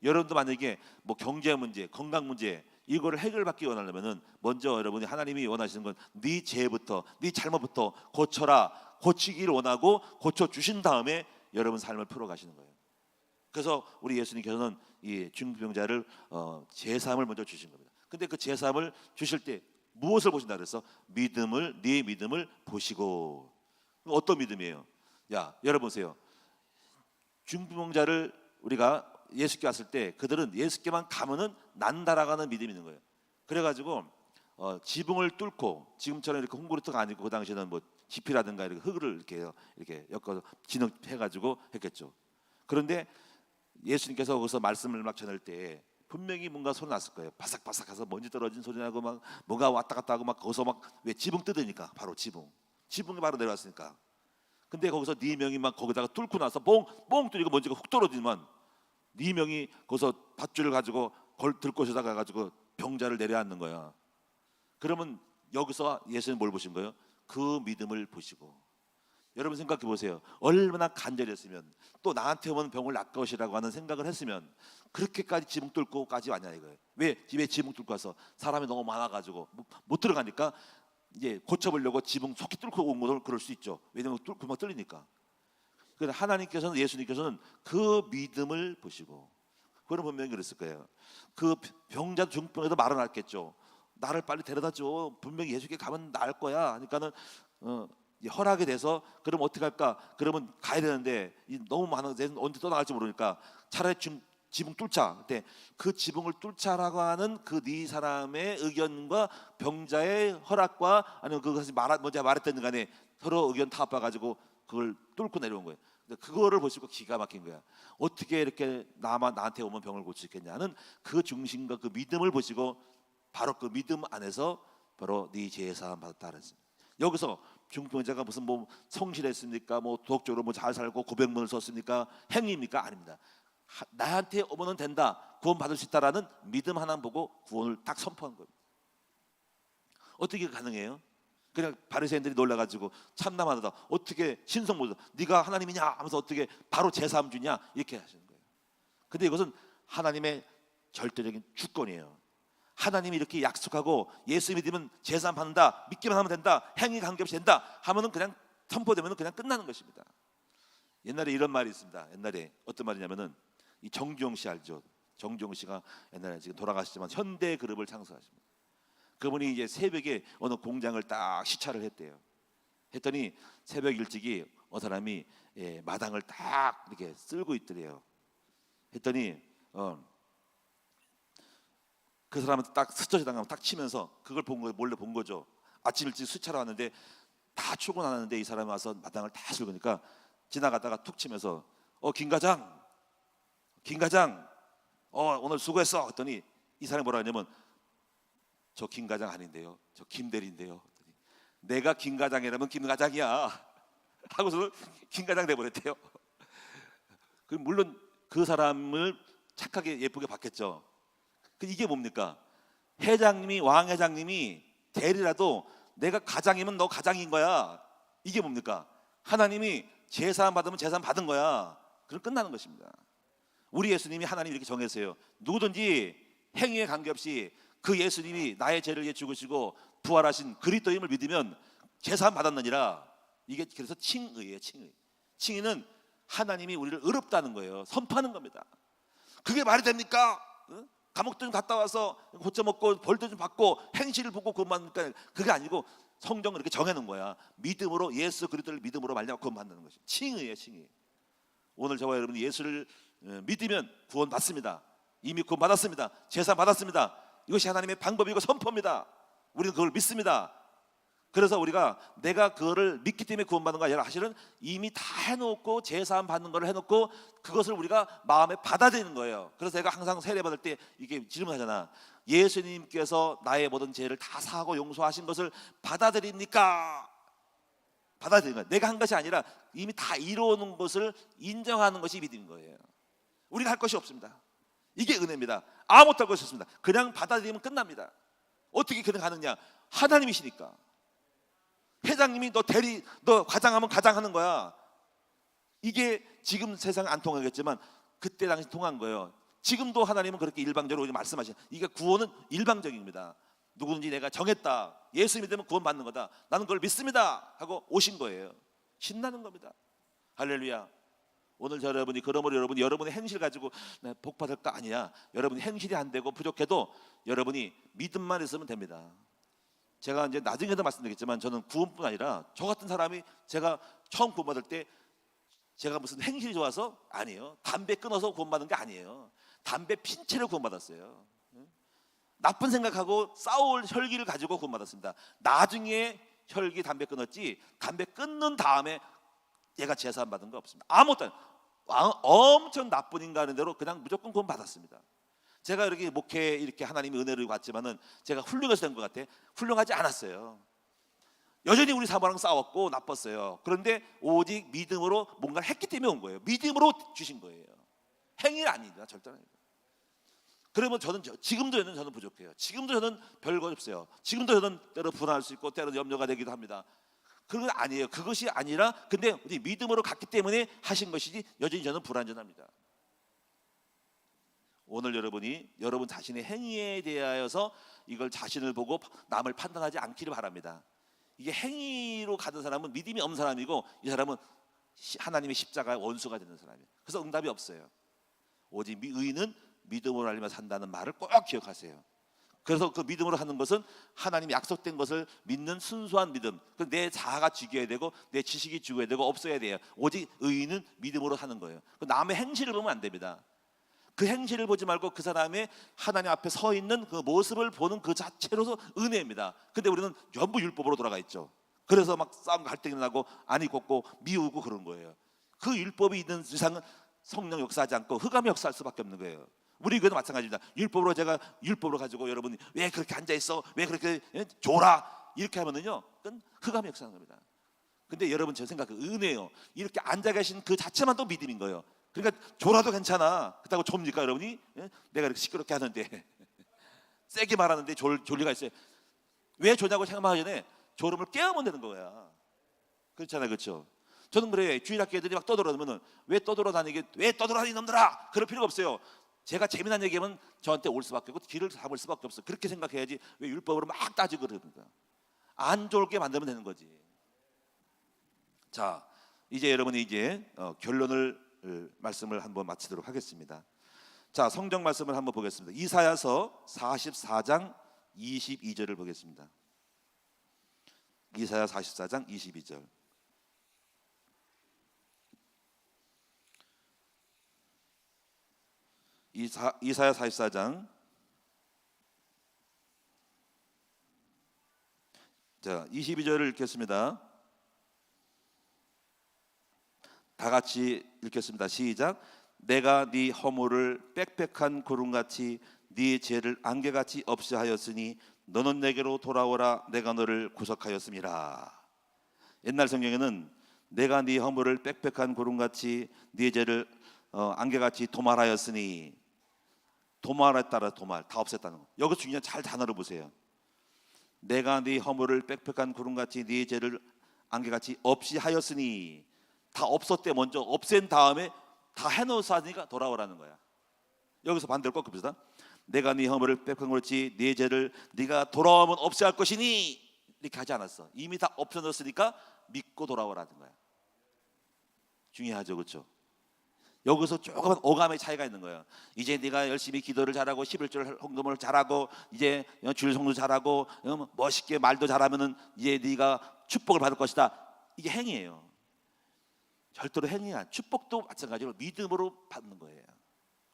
여러분도 만약에 뭐 경제 문제, 건강 문제 이거를 해결받기 원하려면은 먼저 여러분이 하나님이 원하시는 건 네 죄부터, 네 잘못부터 고쳐라, 고치기를 원하고 고쳐 주신 다음에 여러분 삶을 풀어가시는 거예요. 그래서 우리 예수님께서는 이 중풍병자를 제사함을 먼저 주신 겁니다. 근데 그 제사함을 주실 때 무엇을 보신다 그래서 믿음을 네 믿음을 보시고. 어떤 믿음이에요? 야, 여러분 보세요. 중풍병자를 우리가 예수께 왔을 때 그들은 예수께만 가면은 난다라가는 믿음이 있는 거예요. 그래가지고 지붕을 뚫고 지금처럼 이렇게 홍구르트가 아니고 그 당시에는 뭐 지피라든가 이렇게 흙을 이렇게 엮어서 진흙해가지고 했겠죠. 그런데 예수님께서 거기서 말씀을 막 전할 때 분명히 뭔가 소리 났을 거예요. 바삭바삭해서 먼지 떨어진 소리 나고 막 뭐가 왔다 갔다 하고 막 거기서 막 왜 지붕 뜯으니까 바로 지붕이 바로 내려왔으니까. 근데 거기서 네 명이 막 거기다가 뚫고 나서 뽕 뚫리고 먼지가 훅 떨어지면 네 명이 거기서 밧줄을 가지고 들 곳에다가 가지고 병자를 내려앉는 거야. 그러면 여기서 예수님 뭘 보신 거예요? 그 믿음을 보시고. 여러분 생각해 보세요. 얼마나 간절했으면 또 나한테 오면 병을 낫 것이라고 하는 생각을 했으면 그렇게까지 지붕 뚫고까지 왔냐 이거예요. 왜 집에 지붕 뚫고 와서 사람이 너무 많아가지고 못 들어가니까 이제 고쳐보려고 지붕 속히 뚫고 온 것을 그럴 수 있죠. 왜냐하면 금방 뚫리니까. 그래서 하나님께서는 예수님께서는 그 믿음을 보시고 그런 분명히 그랬을 거예요. 그 병자 중풍에도 말은 했겠죠. 나를 빨리 데려다줘. 분명히 예수께 가면 나을 거야. 그러니까는 허락이 돼서 그럼 어떻게 할까? 그러면 가야 되는데 너무 많아서 언제 또 나갈지 모르니까 차라리 지붕 뚫자. 그때 그 지붕을 뚫자라고 하는 그 네 사람의 의견과 병자의 허락과 아니면 그것이 먼저 말했던 간에 서로 의견 타협해가지고 그걸 뚫고 내려온 거예요. 그거를 보시고 기가 막힌 거야. 어떻게 이렇게 나한테 오면 병을 고칠 수 있겠냐는 그 중심과 그 믿음을 보시고 바로 그 믿음 안에서 바로 네 죄 사함 받았다 그랬어요. 여기서 중풍병자가 무슨 뭐 성실했습니까? 뭐 도덕적으로 뭐 잘 살고 고백문을 썼습니까? 행위입니까? 아닙니다. 나한테 오면은 된다, 구원 받을 수 있다라는 믿음 하나 보고 구원을 딱 선포한 겁니다. 어떻게 가능해요? 그냥 바리새인들이 놀라가지고 참남하다 어떻게 신성모독 네가 하나님이냐 하면서 어떻게 바로 제사함 주냐 이렇게 하시는 거예요. 근데 이것은 하나님의 절대적인 주권이에요. 하나님이 이렇게 약속하고 예수 믿으면 제사만 받는다, 믿기만 하면 된다, 행위 관계없이 된다 하면은 그냥 선포되면 그냥 끝나는 것입니다. 옛날에 이런 말이 있습니다. 옛날에 어떤 말이냐면은 이 정주영 씨 알죠? 정주영 씨가 옛날에 지금 돌아가시지만 현대그룹을 창설하십니다. 그분이 이제 새벽에 어느 공장을 딱 시찰을 했대요. 했더니 새벽 일찍이 어느 사람이 마당을 딱 이렇게 쓸고 있더래요. 했더니 그 사람한테 딱 스쳐지 당하면 딱 치면서 그걸 본 거예요. 몰래 본 거죠. 아침 일찍 수차로 왔는데 다 출근하는데 이 사람이 와서 마당을 다 쓸고니까 지나가다가 툭 치면서 김 과장 오늘 수고했어 했더니 이 사람이 뭐라 하냐면 저 김 과장 아닌데요, 저 김 대리인데요. 내가 김 과장이라면 김 과장이야 하고서 김 과장 돼버렸대요. 물론 그 사람을 착하게 예쁘게 봤겠죠. 이게 뭡니까? 회장님이 왕 회장님이 대리라도 내가 가장이면 너 가장인 거야. 이게 뭡니까? 하나님이 제사함 받으면 제사함 받은 거야. 그럼 끝나는 것입니다. 우리 예수님이 하나님 이렇게 정했어요. 누구든지 행위에 관계없이 그 예수님이 나의 죄를 위해 죽으시고 부활하신 그리스도임을 믿으면 제사함 받았느니라. 이게 그래서 칭의예요. 칭의는 하나님이 우리를 의롭다는 거예요. 선포하는 겁니다. 그게 말이 됩니까? 감옥도 좀 갔다 와서 고쳐 먹고 벌도 좀 받고 행실을 보고 구원받으니까 그게 아니고 성경은 이렇게 정해놓은 거야. 믿음으로 예수 그리스도를 믿음으로 말미암아 구원받는 것이 칭의예요. 칭의. 오늘 저와 여러분이 예수를 믿으면 구원받습니다. 이미 구원받았습니다. 제사 받았습니다. 이것이 하나님의 방법이고 선포입니다. 우리는 그걸 믿습니다. 그래서 우리가 내가 그거를 믿기 때문에 구원받는 거 아니라 사실은 이미 다 해놓고 제사함 받는 걸 해놓고 그것을 우리가 마음에 받아들이는 거예요. 그래서 제가 항상 세례 받을 때 이게 질문하잖아. 예수님께서 나의 모든 죄를 다 사하고 용서하신 것을 받아들입니까? 받아들이는 거예요. 내가 한 것이 아니라 이미 다 이루어놓은 것을 인정하는 것이 믿음인 거예요. 우리가 할 것이 없습니다. 이게 은혜입니다. 아무것도 할 것이 없습니다. 그냥 받아들이면 끝납니다. 어떻게 그냥 가느냐? 하나님이시니까. 회장님이 너 과장하면 과장하는 거야. 이게 지금 세상 안 통하겠지만 그때 당시 통한 거예요. 지금도 하나님은 그렇게 일방적으로 말씀하시는. 이게 구원은 일방적입니다. 누구든지 내가 정했다, 예수 믿으면 구원받는 거다, 나는 그걸 믿습니다 하고 오신 거예요. 신나는 겁니다. 할렐루야. 오늘 여러분이 그러므로 여러분의 행실 가지고 복 받을까? 아니야. 여러분이 행실이 안 되고 부족해도 여러분이 믿음만 있으면 됩니다. 제가 이제 나중에도 말씀드리겠지만 저는 구원뿐 아니라 저 같은 사람이 제가 처음 구원받을 때 제가 무슨 행실이 좋아서 아니에요. 담배 끊어서 구원받은 게 아니에요. 담배 핀 채로 구원받았어요. 나쁜 생각하고 싸울 혈기를 가지고 구원받았습니다. 나중에 혈기 담배 끊었지 담배 끊는 다음에 얘가 제사함 받은 거 없습니다. 아무것도 엄청 나쁜 인간인 대로 그냥 무조건 구원받았습니다. 제가 이렇게 목회 이렇게 하나님의 은혜를 받지만은 제가 훌륭해서 된 것 같아? 훌륭하지 않았어요. 여전히 우리 사모랑 싸웠고 나빴어요. 그런데 오직 믿음으로 뭔가를 했기 때문에 온 거예요. 믿음으로 주신 거예요. 행위 아닙니다. 절대로 아닙니다. 그러면 지금도 저는 부족해요. 지금도 저는 별거 없어요. 지금도 저는 때로 불안할 수 있고 때로 염려가 되기도 합니다. 그건 아니에요. 그것이 아니라 근데 우리 믿음으로 갔기 때문에 하신 것이지 여전히 저는 불완전합니다. 오늘 여러분 자신의 행위에 대하여서 이걸 자신을 보고 남을 판단하지 않기를 바랍니다. 이게 행위로 가는 사람은 믿음이 없는 사람이고 이 사람은 하나님의 십자가의 원수가 되는 사람이에요. 그래서 응답이 없어요. 오직 의인은 믿음으로 알며 산다는 말을 꼭 기억하세요. 그래서 그 믿음으로 하는 것은 하나님이 약속된 것을 믿는 순수한 믿음. 내 자아가 죽여야 되고 내 지식이 죽어야 되고 없어야 돼요. 오직 의인은 믿음으로 하는 거예요. 남의 행실을 보면 안 됩니다. 그 행실을 보지 말고 그 사람의 하나님 앞에 서 있는 그 모습을 보는 그 자체로서 은혜입니다. 근데 우리는 전부 율법으로 돌아가 있죠. 그래서 막 싸움 갈등이 나고 안이 곱고 미우고 그런 거예요. 그 율법이 있는 이상은 성령 역사하지 않고 흑암이 역사할 수밖에 없는 거예요. 우리 교회도 마찬가지입니다. 율법으로 가지고 여러분이 왜 그렇게 앉아 있어? 왜 그렇게 졸아? 이렇게 하면은요, 그건 흑암이 역사하는 겁니다. 근데 여러분 제 생각 은혜예요. 이렇게 앉아 계신 그 자체만 또 믿음인 거예요. 그러니까 졸아도 괜찮아. 그렇다고 좁니까 여러분이? 내가 이렇게 시끄럽게 하는데 세게 말하는데 졸 리가 있어요. 왜 조냐고 생각하기 전에 졸음을 깨우면 되는 거야. 그렇잖아요, 그렇죠? 저는 그래요. 주일학교 애들이 막 떠들어다니면은 왜 떠들어다니니 놈들아? 그럴 필요가 없어요. 제가 재미난 얘기하면 저한테 올 수밖에 없고 귀를 잡을 수밖에 없어. 그렇게 생각해야지 왜 율법으로 막 따지고 그러는가. 안 좋게 만들면 되는 거지. 자, 이제 여러분이 이제 결론을 말씀을 한번 마치도록 하겠습니다. 자, 성경 말씀을 한번 보겠습니다. 이사야서 44장 22절을 보겠습니다. 이사야 44장 22절. 이사야 44장 자 22절을 읽겠습니다. 다 같이 읽겠습니다. 시작. 내가 네 허물을 빽빽한 구름같이 네 죄를 안개같이 없이 하였으니 너는 내게로 돌아오라. 내가 너를 구속하였음이라. 옛날 성경에는 내가 네 허물을 빽빽한 구름같이 네 죄를 안개같이 도말하였으니, 도말에 따라 도말 다 없앴다는 거. 여기서 중요한 잘 단어를 보세요. 내가 네 허물을 빽빽한 구름같이 네 죄를 안개같이 없이 하였으니, 다 없었대. 먼저 없앤 다음에 다 해놓았으니까 돌아오라는 거야. 여기서 반대로 꺾읍시다. 내가 네 허물을 빽빽한 구름같이 네 죄를 네가 돌아오면 없이 할 것이니, 이렇게 하지 않았어. 이미 다 없어졌으니까 믿고 돌아오라는 거야. 중요하죠, 그렇죠? 여기서 조금만 오감의 차이가 있는 거예요. 이제 네가 열심히 기도를 잘하고 11절 헌금을 잘하고 이제 주일 성도 잘하고 멋있게 말도 잘하면은 이제 네가 축복을 받을 것이다. 이게 행위예요. 절대로 행위야. 축복도 마찬가지로 믿음으로 받는 거예요.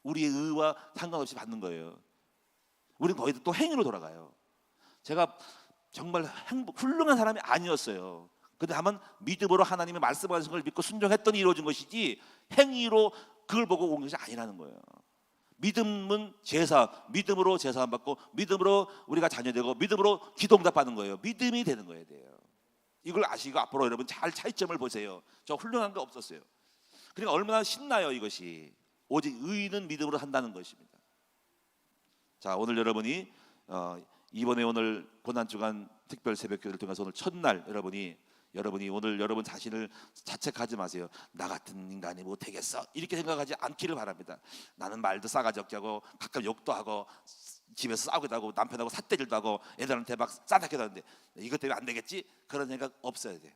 우리의 의와 상관없이 받는 거예요. 우리는 거기서 또 행위로 돌아가요. 제가 정말 훌륭한 사람이 아니었어요. 근데 다만 믿음으로 하나님의 말씀하신 걸 믿고 순종했더니 이루어진 것이지 행위로 그걸 보고 온 것이 아니라는 거예요. 믿음은 제사, 믿음으로 제사함 받고 믿음으로 우리가 자녀되고 믿음으로 기도응답 받는 거예요. 믿음이 되는 거예요. 이걸 아시고 앞으로 여러분 잘 차이점을 보세요. 저 훌륭한 거 없었어요. 그러니까 얼마나 신나요 이것이. 오직 의인은 믿음으로 한다는 것입니다. 자, 오늘 여러분이 이번에 오늘 고난주간 특별 새벽교회를 통해서 오늘 첫날 여러분이 오늘 여러분 자신을 자책하지 마세요. 나 같은 인간이 못되겠어 이렇게 생각하지 않기를 바랍니다. 나는 말도 싸가지 없게 하고 가끔 욕도 하고 집에서 싸우기도 하고 남편하고 삿대질도 하고 애들한테 막 싸닥기도 하는데 이것 때문에 안 되겠지? 그런 생각 없어야 돼요.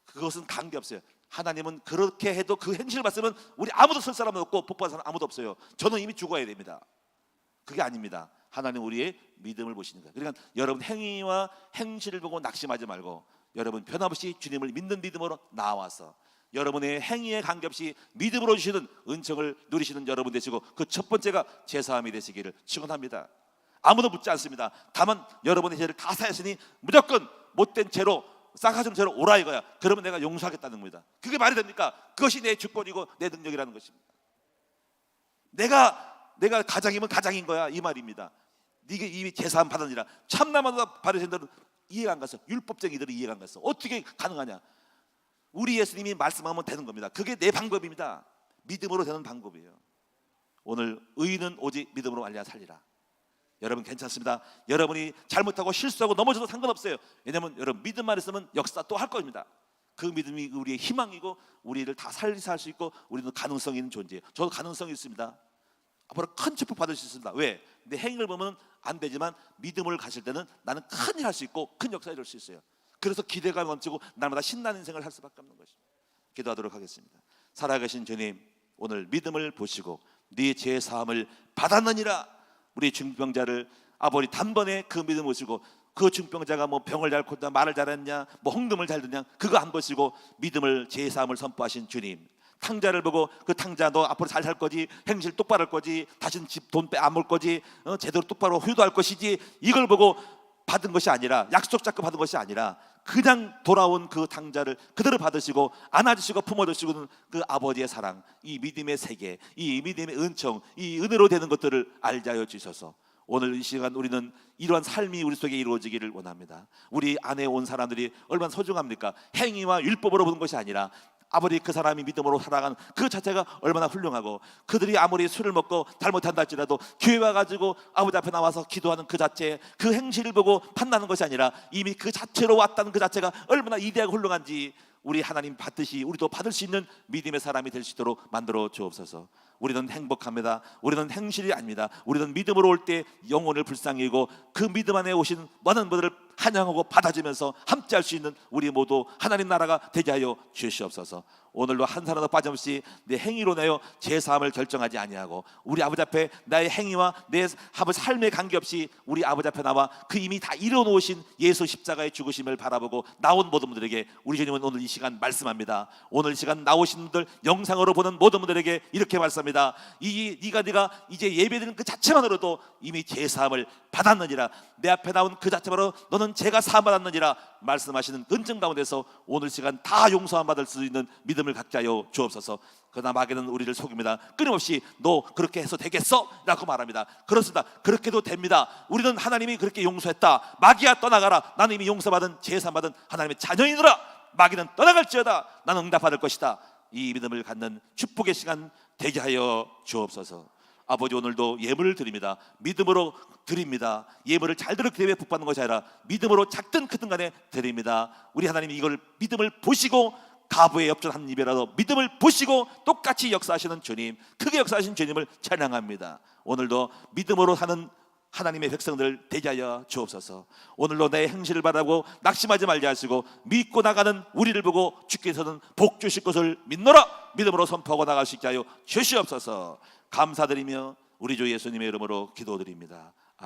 그것은 관계없어요. 하나님은 그렇게 해도 그 행실을 봤으면 우리 아무도 쓸 사람은 없고 복받을 사람 아무도 없어요. 저는 이미 죽어야 됩니다. 그게 아닙니다. 하나님 우리의 믿음을 보시는 거예요. 그러니까 여러분 행위와 행실을 보고 낙심하지 말고 여러분 변함없이 주님을 믿는 믿음으로 나와서 여러분의 행위에 관계없이 믿음으로 주시는 은총을 누리시는 여러분 되시고, 그 첫 번째가 제사함이 되시기를 축원합니다. 아무도 묻지 않습니다. 다만 여러분의 죄를 다 사했으니 무조건 못된 죄로 싸가지 없는 죄로 오라 이거야. 그러면 내가 용서하겠다는 겁니다. 그게 말이 됩니까? 그것이 내 주권이고 내 능력이라는 것입니다. 내가 가장이면 가장인 거야 이 말입니다. 네가 이미 제사함 받으니라. 참나마다 바리새인들은 이해가 안 갔어. 율법쟁이들이 이해가 안 갔어. 어떻게 가능하냐? 우리 예수님이 말씀하면 되는 겁니다. 그게 내 방법입니다. 믿음으로 되는 방법이에요. 오늘 의인은 오직 믿음으로 말미암아 살리라. 여러분 괜찮습니다. 여러분이 잘못하고 실수하고 넘어져도 상관없어요. 왜냐하면 여러분 믿음만 있으면 역사 또 할 겁니다. 그 믿음이 우리의 희망이고 우리를 다 살리서 할 수 있고 우리는 가능성이 있는 존재예요. 저도 가능성이 있습니다. 앞으로 큰 축복 받을 수 있습니다. 왜? 내 행위를 보면 안 되지만 믿음을 가질 때는 나는 큰 일 할 수 있고 큰 역사 이룰 수 있어요. 그래서 기대감이 넘치고 날마다 신나는 인생을 할 수밖에 없는 것입니다. 기도하도록 하겠습니다. 살아계신 주님, 오늘 믿음을 보시고 네 죄 사함을 받았느니라. 우리 중병자를 아버지 단번에 그 믿음 보시고, 그 중병자가 뭐 병을 잘 걷다 말을 잘했냐 뭐 헌금을 잘 듣냐 그거 안 보시고 믿음을 죄 사함을 선포하신 주님, 탕자를 보고 그 탕자 너 앞으로 잘 살 거지, 행실 똑바로 할 거지, 다시는 집 돈 빼 안 먹을 거지, 제대로 똑바로 효도할 것이지, 이걸 보고 받은 것이 아니라, 약속 잡고 받은 것이 아니라 그냥 돌아온 그 탕자를 그대로 받으시고 안아주시고 품어주시고는 그 아버지의 사랑, 이 믿음의 세계, 이 믿음의 은총, 이 은혜로 되는 것들을 알게 하여 주셔서 오늘 이 시간 우리는 이러한 삶이 우리 속에 이루어지기를 원합니다. 우리 안에 온 사람들이 얼마나 소중합니까? 행위와 율법으로 보는 것이 아니라 아버지 그 사람이 믿음으로 살아가는 그 자체가 얼마나 훌륭하고, 그들이 아무리 술을 먹고 잘못한다 할지라도 교회 와가지고 아버지 앞에 나와서 기도하는 그 자체, 그 행실을 보고 판단하는 것이 아니라 이미 그 자체로 왔다는 그 자체가 얼마나 이대하고 훌륭한지 우리 하나님 받듯이 우리도 받을 수 있는 믿음의 사람이 될 수 있도록 만들어 주옵소서. 우리는 행복합니다. 우리는 행실이 아닙니다. 우리는 믿음으로 올 때 영혼을 불쌍히 여기고 그 믿음 안에 오신 많은 분들을 환영하고 받아주면서 함께할 수 있는 우리 모두 하나님 나라가 되게 하여 주시옵소서. 오늘도 한 사람도 빠짐없이 내 행위로 내어 제 삶을 결정하지 아니하고 우리 아버지 앞에 나의 행위와 내 삶의 관계없이 우리 아버지 앞에 나와 그 이미 다 이뤄놓으신 예수 십자가의 죽으심을 바라보고 나온 모든 분들에게 우리 주님은 오늘 이 시간 말씀합니다. 오늘 이 시간 나오신 분들, 영상으로 보는 모든 분들에게 이렇게 말씀합니다. 네가 이제 예배드리는 그 자체만으로도 이미 제 사함을 받았느니라. 내 앞에 나온 그 자체만으로 너는 제가 사함 받았느니라 말씀하시는 은정 가운데서 오늘 시간 다 용서함 받을 수 있는 믿음을 갖게 하여 주옵소서. 그러나 마귀는 우리를 속입니다. 끊임없이 너 그렇게 해서 되겠어? 라고 말합니다. 그렇습니다. 그렇게도 됩니다. 우리는 하나님이 그렇게 용서했다. 마귀야 떠나가라. 나는 이미 용서받은 제사받은 하나님의 자녀이노라. 마귀는 떠나갈지어다. 나는 응답받을 것이다. 이 믿음을 갖는 축복의 시간 되게 하여 주옵소서. 아버지, 오늘도 예물을 드립니다. 믿음으로 드립니다. 예물을 잘 드릴 기회에 복받는 것이 아니라 믿음으로 작든 크든 간에 드립니다. 우리 하나님이 이걸 믿음을 보시고 가부의 엽전 한 입이라도 믿음을 보시고 똑같이 역사하시는 주님, 크게 역사하신 주님을 찬양합니다. 오늘도 믿음으로 사는 하나님의 백성들 되게 하여 주옵소서. 오늘도 내 행실을 바라고 낙심하지 말게 하시고 믿고 나가는 우리를 보고 주께서는 복 주실 것을 믿노라 믿음으로 선포하고 나갈 수 있게 하여 주시옵소서. 감사드리며 우리 주 예수님의 이름으로 기도드립니다.